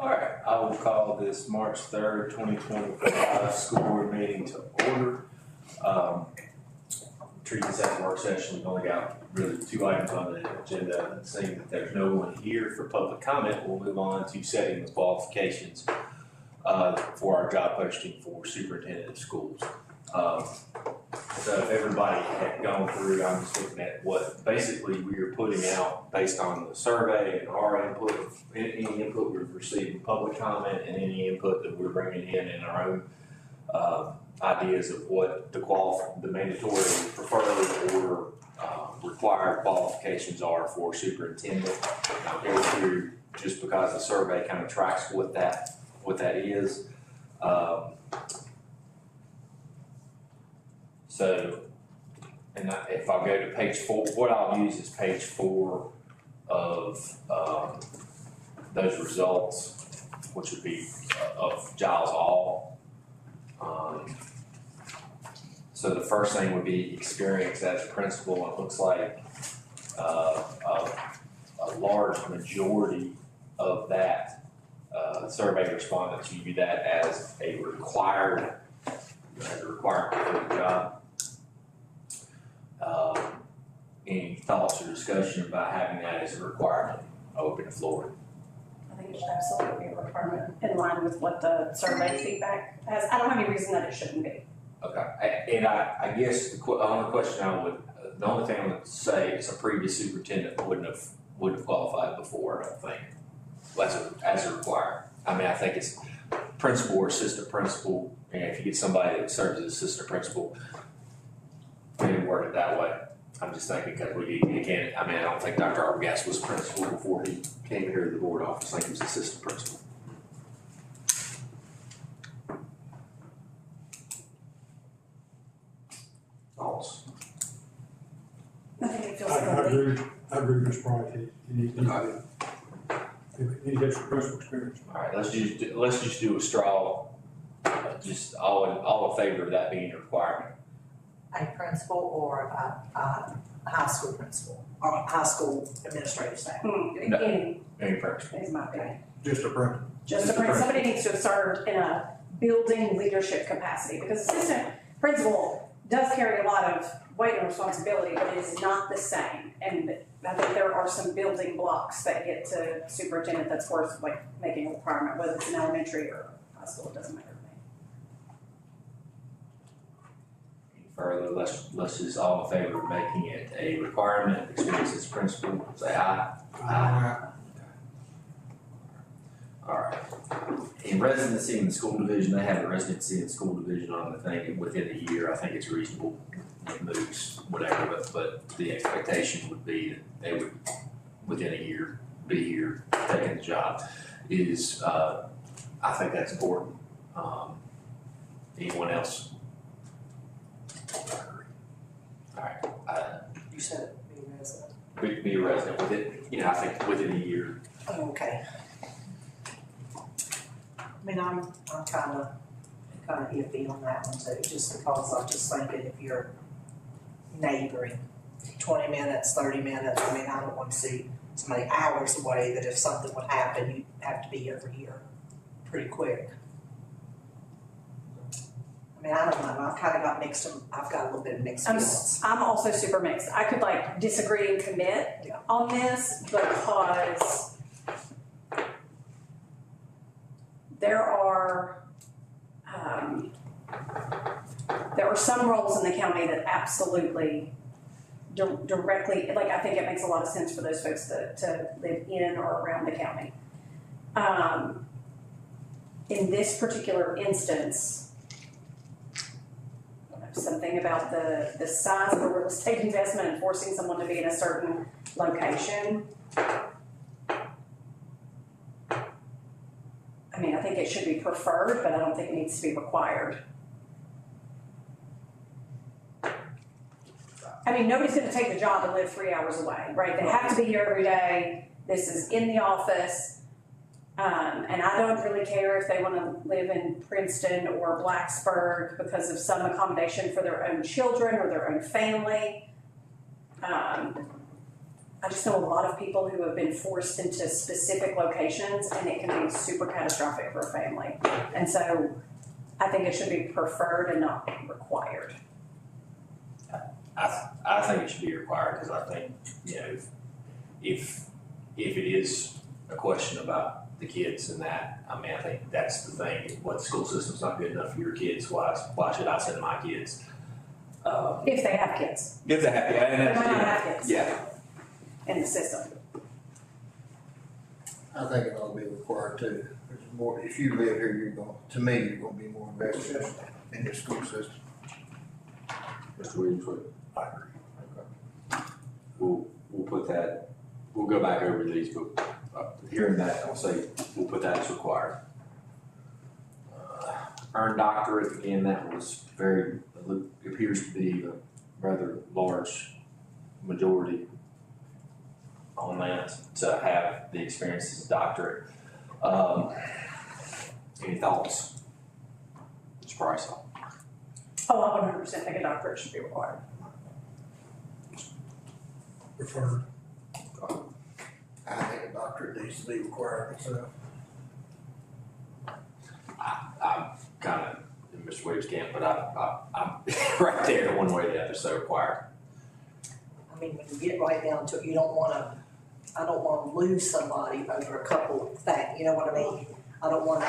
All right, I will call this March 3rd, 2025 school board meeting to order. Treat this as a work session. We've only got really 2 items on the agenda. Seeing that there's no one here for public comment, we'll move on to setting the qualifications for our job posting for superintendent of schools. So if everybody had gone through, I'm just looking at what basically we are putting out based on the survey and our input, any input we've received in public comment and any input that we're bringing in our own ideas of what the mandatory, preferred, or required qualifications are for superintendent. I'll go through just because the survey kind of tracks what that is. So, if I go to page 4, what I'll use is page 4 of those results, which would be of Giles All. So the first thing would be experience as a principal. It looks like a large majority of that survey respondents view that as a requirement for the job. Any thoughts or discussion about having that as a requirement? I'll open the floor. I think it should absolutely be a requirement in line with what the survey feedback has. I don't have any reason that it shouldn't be. Okay, and I guess the only question the only thing I would say is a previous superintendent wouldn't have qualified before, I don't think, as a requirement. I mean, I think it's principal or assistant principal, and if you get somebody that serves as assistant principal, maybe word it that way. I'm just thinking because I don't think Dr. Arbogast was principal before he came here to the board office. I think he was assistant principal. Thoughts? I think it feels I good. agree with Ms. Bright. He needs to have some personal experience. All right, let's just do a straw. Just all in favor of that being a requirement. A principal or a high school principal or a high school administrative staff. Any principal. Is my opinion. Just a principal. Just a principal. Somebody needs to have served in a building leadership capacity because assistant principal does carry a lot of weight and responsibility, but it is not the same. And I think there are some building blocks that get to superintendent that's worth making a requirement, whether it's an elementary or high school, it doesn't matter to me. Further, let's just all in favor of making it a requirement. Experience as principal, say aye. Aye. All right. In residency in the school division, they have a residency in the school division on the thing within a year. I think it's reasonable. It moves, whatever, but the expectation would be that they would, within a year, be here taking the job. I think that's important. Anyone else? All right. You said be a resident. Be a resident with it. I think within a year. Oh, okay. I mean, I'm kind of iffy on that one too, just because I'm just thinking if you're neighboring 20 minutes, 30 minutes, I mean, I don't want to see so many hours away that if something would happen, you'd have to be over here pretty quick. I mean, I don't know, I've kind of got I've got a little bit of mixed feelings. I'm also super mixed. I could disagree and commit on this because there are some roles in the county that absolutely directly, I think it makes a lot of sense for those folks to live in or around the county. In this particular instance, something about the size of a real estate investment and forcing someone to be in a certain location. I mean, I think it should be preferred, but I don't think it needs to be required. I mean, nobody's going to take the job and live 3 hours away, right? They have to be here every day. This is in the office. And I don't really care if they want to live in Princeton or Blacksburg because of some accommodation for their own children or their own family. I just know a lot of people who have been forced into specific locations, and it can be super catastrophic for a family. And so I think it should be preferred and not required. I think it should be required, because I think, you know, if it is a question about the kids and that, I mean, I think that's the thing, what the school system's not good enough for your kids, why should I send my kids? If they have kids. If they have, yeah, and They that's, might not have kids. yeah. In the system. I think it ought to be required too. There's more, if you live here, to me, you're gonna be more invested in your school system. Mr. Williams, I agree. we'll put that, we'll go back over these, but hearing that, I'll say, we'll put that as required. Earned doctorate, again, that was appears to be a rather large majority on that, to have the experience as a doctorate. Any thoughts? Ms. Price? Oh, I 100% think a doctorate should be required. Preferred. I think a doctorate needs to be required myself. I'm kind of in Mr. Williams' camp, but I'm right there one way or the other, so required. I mean, when you get right down to it, I don't wanna lose somebody over a couple of things, you know what I mean? I don't wanna,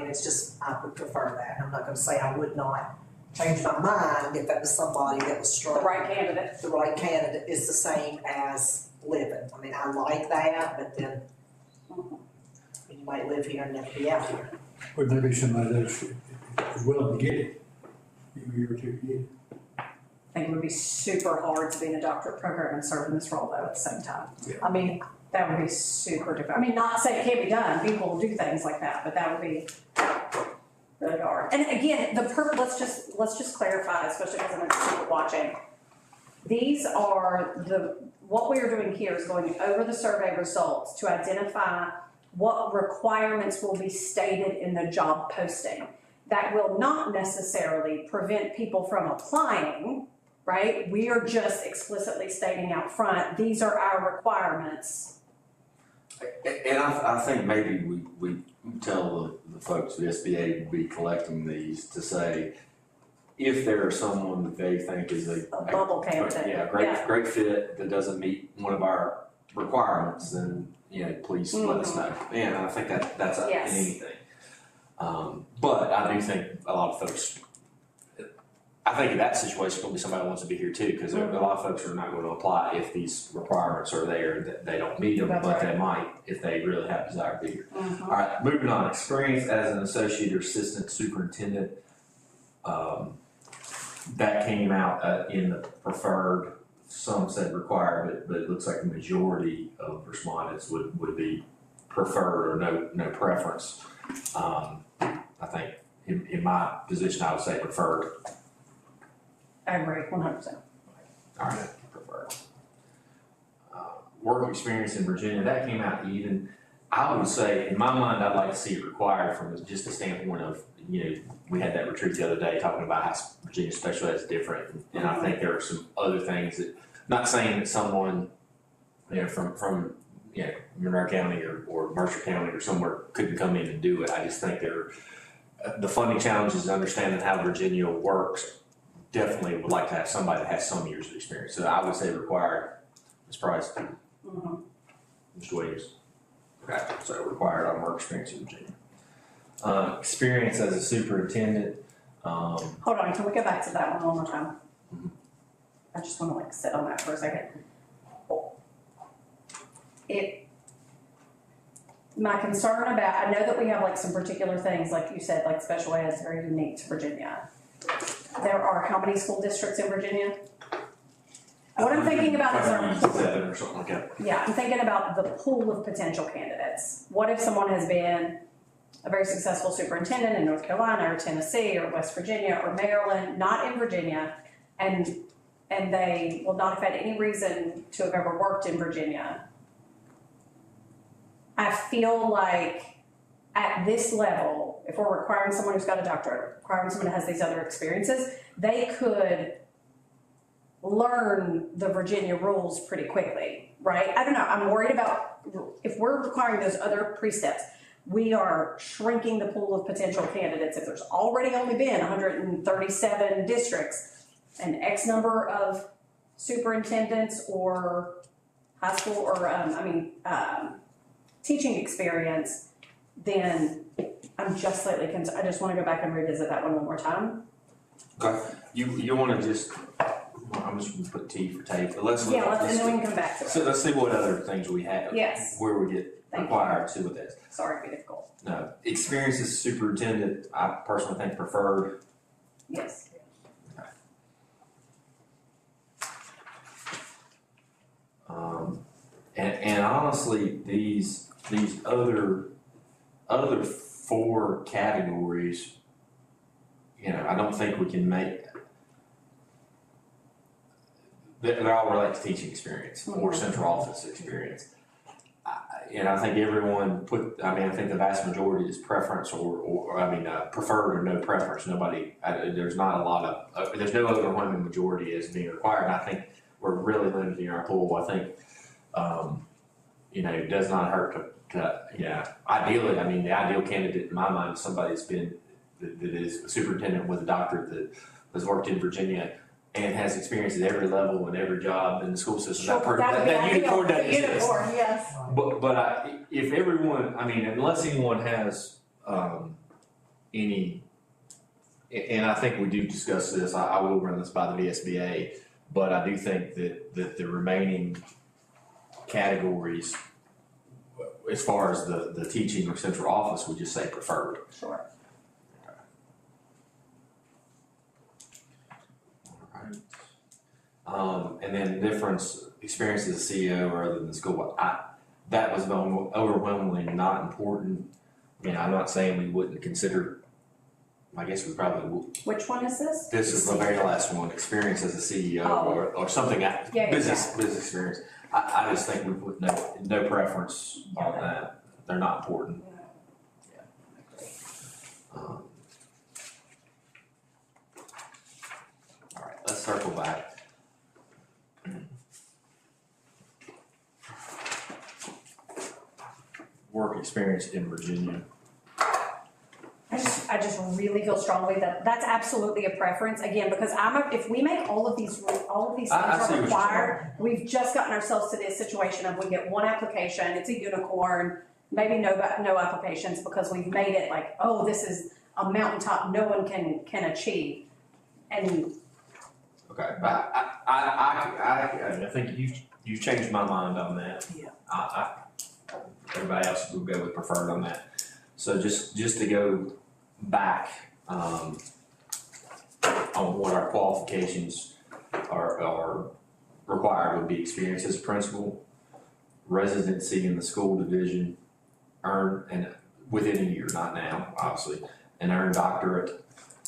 it's just, I would prefer that. I'm not gonna say I would not change my mind if that was somebody that was strong. The right candidate. The right candidate is the same as living. I mean, I like that, but then you might live here and never be out here. Would there be somebody that is willing to get it? Give a year or two to get it. I think it would be super hard to be in a doctorate program and serve in this role though at the same time. Yeah. I mean, that would be super difficult. I mean, not to say it can't be done, people will do things like that, but that would be really hard. And again, let's just clarify, especially because I'm in people watching. These are what we are doing here is going over the survey results to identify what requirements will be stated in the job posting. That will not necessarily prevent people from applying, right? We are just explicitly stating out front, these are our requirements. And I think maybe we tell the folks at SBA will be collecting these to say, if there is someone that they think is a Bubble candidate. Yeah, great fit that doesn't meet one of our requirements, then, you know, please let us know. And I think that's Yes. anything. But I do think a lot of folks, I think in that situation, probably somebody wants to be here too, because a lot of folks are not going to apply if these requirements are there, that they don't meet them, That's but right. they might if they really have desire to be here. All right, moving on, experience as an associate or assistant superintendent. That came out in the preferred, some said required, but it looks like the majority of respondents would be preferred or no preference. I think in my position, I would say preferred. I agree, 100%. All right, preferred. Work experience in Virginia, that came out even. I would say, in my mind, I'd like to see it required from just the standpoint of, you know, we had that retreat the other day talking about how Virginia special ed is different. And I think there are some other things that, not saying that someone, you know, from you know, Monroe County or Mercer County or somewhere couldn't come in and do it. I just think the funding challenges and understanding how Virginia works, definitely would like to have somebody that has some years of experience. So I would say required. Ms. Price. Mr. Williams. Okay, so required on work experience in Virginia. Experience as a superintendent. Hold on, can we go back to that one more time? I just want to sit on that for a second. My concern about, I know that we have some particular things, like you said, like special ed is very unique to Virginia. There are how many school districts in Virginia? What I'm thinking about is 7 or something like that. Yeah, I'm thinking about the pool of potential candidates. What if someone has been a very successful superintendent in North Carolina or Tennessee or West Virginia or Maryland, not in Virginia, and they will not have had any reason to have ever worked in Virginia? I feel like at this level, if we're requiring someone who's got a doctorate, requiring someone who has these other experiences, they could learn the Virginia rules pretty quickly, right? I don't know, I'm worried about, if we're requiring those other precepts, we are shrinking the pool of potential candidates. If there's already only been 137 districts, and X number of superintendents or high school or, teaching experience, then I'm just slightly concerned. I just want to go back and revisit that one more time. Okay, you wanna just, I'm just gonna put T for tape, but let's. Yeah, and then we can come back to it. So let's see what other things we have. Yes. Where we get Thank required to with this. Sorry to be difficult. No, experience as superintendent, I personally think preferred. Yes. And honestly, these other four categories, I don't think we can make. They're all related to teaching experience or central office experience. And I think everyone I think the vast majority is preference or preferred or no preference. Nobody, there's not a lot of, there's no overwhelming majority as being required. And I think we're really limiting our pool. I think, it does not hurt to ideally, the ideal candidate in my mind is somebody that is a superintendent with a doctorate that has worked in Virginia and has experience at every level and every job in the school system. Sure, That unicorn doesn't exist. Unicorn, yes. But if everyone, unless anyone has any, and I think we do discuss this, I will run this by the VSBA, but I do think that the remaining categories, as far as the teaching or central office, we just say preferred. Sure. And then difference, experience as a CEO or other than school, that was overwhelmingly not important. I'm not saying we wouldn't consider, I guess we probably would. Which one is this? This is the very last one, experience as a CEO or something, business experience. I just think we put no preference on that. They're not important. All right, let's circle back. Work experience in Virginia. I just really feel strongly that that's absolutely a preference, again, because if we make all of these things are required, we've just gotten ourselves to this situation of we get one application, it's a unicorn, maybe no applications because we've made it like, oh, this is a mountaintop no one can achieve. And okay, I think you've changed my mind on that. Yeah. Everybody else will go with preferred on that. So just to go back on what our qualifications are required would be experience as a principal, residency in the school division, and within a year, not now, obviously, an earned doctorate,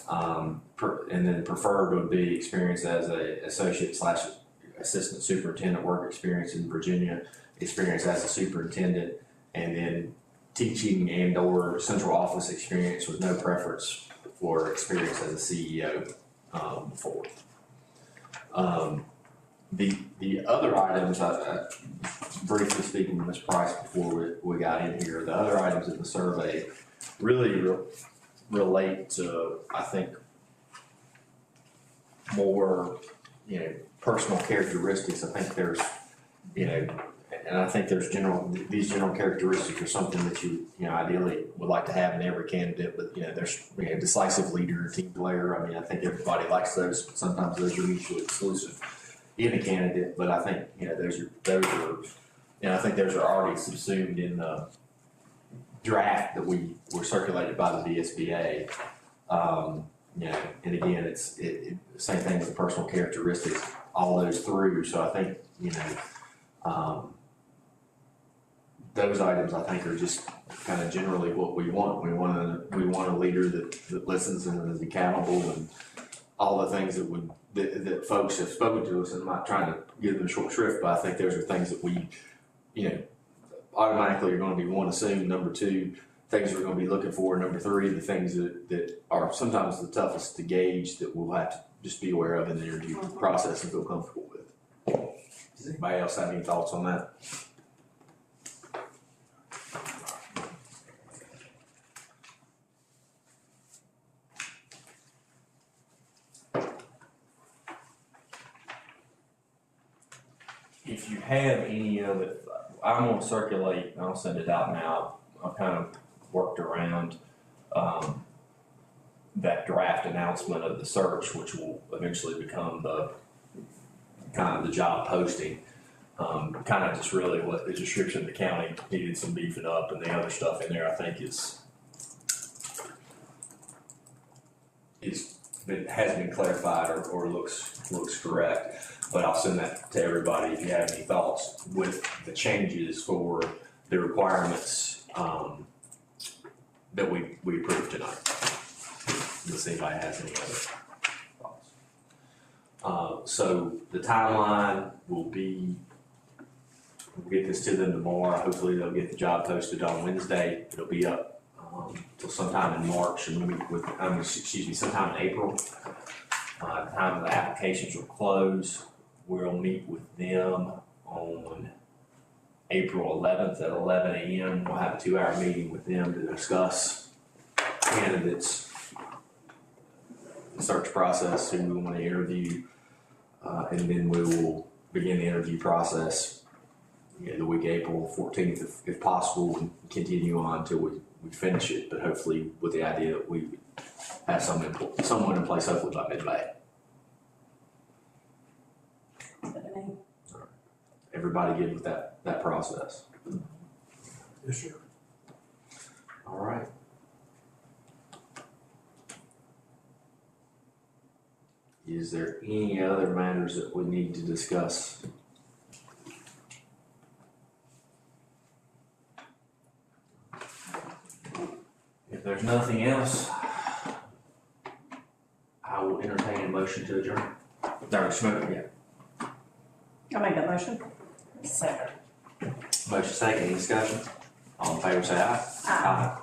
and then preferred would be experience as a associate/assistant superintendent, work experience in Virginia, experience as a superintendent, and then teaching and or central office experience with no preference for experience as a CEO before. The other items, I briefly speaking to Ms. Price before we got in here, the other items in the survey really relate to, I think, more, personal characteristics. I think there's, and I think there's these general characteristics are something that you ideally would like to have in every candidate, but there's decisive leader, team player. I think everybody likes those, but sometimes those are mutually exclusive in a candidate, but I think, those are, I think those are already subsumed in the draft that were circulated by the VSBA. And again, it's same thing with the personal characteristics, all those through. So I think, those items I think are just kind of generally what we want. We want a leader that listens and is accountable and all the things that folks have spoken to us. And I'm not trying to give them short shrift, but I think those are things that we, automatically are going to be one, assume. Number two, things we're going to be looking for. Number three, the things that are sometimes the toughest to gauge that we'll have to just be aware of in the interview process and feel comfortable with. Does anybody else have any thoughts on that? If you have any of it, I'm gonna circulate, I'll send it out now. I've kind of worked around, that draft announcement of the search, which will eventually become the, kind of the job posting. Kind of just really what the description of the county needed some beefing up, and the other stuff in there I think has been clarified or looks correct. But I'll send that to everybody if you have any thoughts with the changes for the requirements that we approved tonight. Let's see if anybody has any other thoughts. So the timeline will be, we'll get this to them tomorrow. Hopefully they'll get the job posted on Wednesday. It'll be up till sometime in March, and sometime in April. The time the applications will close. We'll meet with them on April 11th at 11 a.m. We'll have a 2-hour meeting with them to discuss candidates, the search process, who we want to interview, and then we will begin the interview process the week of April 14th, if possible, and continue on until we finish it, but hopefully with the idea that we have someone in place hopefully by mid-May. Everybody good with that process? Yes, sir. All right. Is there any other matters that we need to discuss? If there's nothing else, I will entertain a motion to adjourn. Dr. Smoker, yeah. I'll make that motion. Second. Motion second, any discussion? All in favor say aye. Aye.